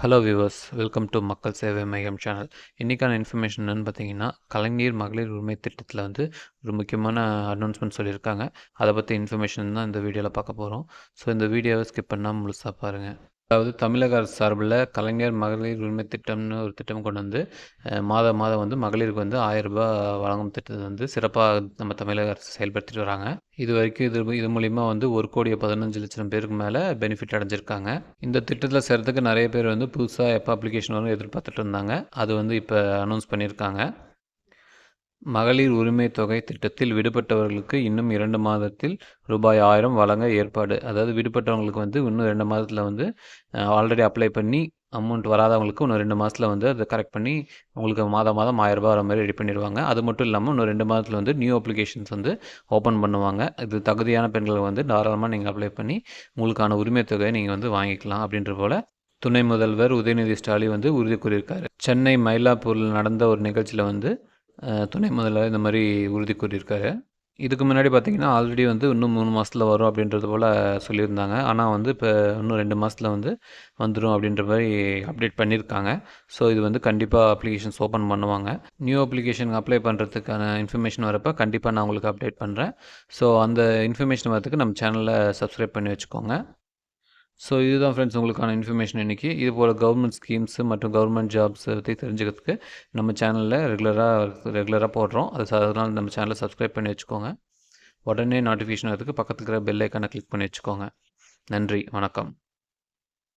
Hello viewers, welcome to மக்கள் சேவை மையம் சேனல். இன்றைக்கான இன்ஃபர்மேஷன் என்னென்னு பார்த்தீங்கன்னா, கலைஞர் மகளிர் உரிமை திட்டத்தில் வந்து ஒரு முக்கியமான அனௌன்ஸ்மெண்ட் சொல்லியிருக்காங்க. அதை பற்றி இன்ஃபர்மேஷன் தான் இந்த வீடியோவில் பார்க்க போகிறோம். ஸோ இந்த வீடியோவை ஸ்கிப் பண்ணாமல் முழுசாக பாருங்கள். அதாவது தமிழக அரசு சார்பில் கலைஞர் மகளிர் உரிமை திட்டம்னு ஒரு திட்டம் கொண்டு வந்து மாதம் வந்து மகளிருக்கு வந்து 1000 ரூபாய் வழங்கும் திட்டத்தை வந்து சிறப்பாக நம்ம தமிழக அரசு செயல்படுத்திட்டு வராங்க. இது வரைக்கும் இது மூலிமா வந்து 1,15,00,000 பேருக்கு மேலே பெனிஃபிட் அடைஞ்சிருக்காங்க. இந்த திட்டத்தில் சேர்றதுக்கு நிறைய பேர் வந்து புதுசாக எப்போ அப்ளிகேஷன் வரும் எதிர்பார்த்துட்டு இருந்தாங்க. அது வந்து இப்போ அனௌன்ஸ் பண்ணியிருக்காங்க. மகளிர் உரிமை தொகை திட்டத்தில் விடுபட்டவர்களுக்கு இன்னும் 2 மாதத்தில் ரூபாய் 1000 வழங்க ஏற்பாடு. அதாவது விடுபட்டவங்களுக்கு வந்து இன்னும் 2 மாதத்தில் வந்து ஆல்ரெடி அப்ளை பண்ணி அமௌண்ட் வராதவங்களுக்கு இன்னும் 2 மாதத்தில் வந்து அதை கரெக்ட் பண்ணி உங்களுக்கு மாதம் 1000 ரூபாய் வர மாதிரி ரெடி பண்ணிடுவாங்க. அது மட்டும் இல்லாமல் இன்னும் 2 மாதத்தில் வந்து நியூ அப்ளிகேஷன்ஸ் வந்து ஓப்பன் பண்ணுவாங்க. இது தகுதியான பெண்கள் வந்து தாராளமாக நீங்கள் அப்ளை பண்ணி உங்களுக்கான உரிமை தொகையை நீங்கள் வந்து வாங்கிக்கலாம் அப்படின்ற போல் துணை முதல்வர் உதயநிதி ஸ்டாலின் வந்து உறுதி கூறியிருக்காரு. சென்னை மயிலாப்பூரில் நடந்த ஒரு நிகழ்ச்சியில் வந்து துணை முதல்வர் இந்த மாதிரி உறுதி கூறியிருக்காரு. இதுக்கு முன்னாடி பார்த்திங்கன்னா ஆல்ரெடி வந்து இன்னும் 3 மாதத்தில் வரும் அப்படின்றது போல் சொல்லியிருந்தாங்க. ஆனால் வந்து இப்போ இன்னும் 2 மாதத்தில் வந்து வந்துடும் அப்படின்ற மாதிரி அப்டேட் பண்ணியிருக்காங்க. ஸோ இது வந்து கண்டிப்பாக அப்ளிகேஷன்ஸ் ஓப்பன் பண்ணுவாங்க. நியூ அப்ளிகேஷன் அப்ளை பண்ணுறதுக்கான இன்ஃபர்மேஷன் வரப்போ கண்டிப்பாக நான் உங்களுக்கு அப்டேட் பண்ணுறேன். ஸோ அந்த இன்ஃபர்மேஷன் வரதுக்கு நம்ம சேனலில் சப்ஸ்கிரைப் பண்ணி வச்சுக்கோங்க. ஸோ இதுதான் ஃப்ரெண்ட்ஸ் உங்களுக்கான இன்ஃபர்மேஷன் இன்றைக்கி. இது போல் கவர்மெண்ட் ஸ்கீம்ஸு மற்றும் கவர்மெண்ட் ஜாப்ஸ் பற்றி தெரிஞ்சுக்கிறதுக்கு நம்ம சேனலில் ரெகுலராக போடுறோம். அதனால் நம்ம சேனலை சப்ஸ்கிரைப் பண்ணி வச்சுக்கோங்க. உடனே நோட்டிஃபிகேஷன் வரதுக்கு பக்கத்துக்கு இருக்கிற பெல் ஐக்கானை கிளிக் பண்ணி வச்சுக்கோங்க. நன்றி, வணக்கம்.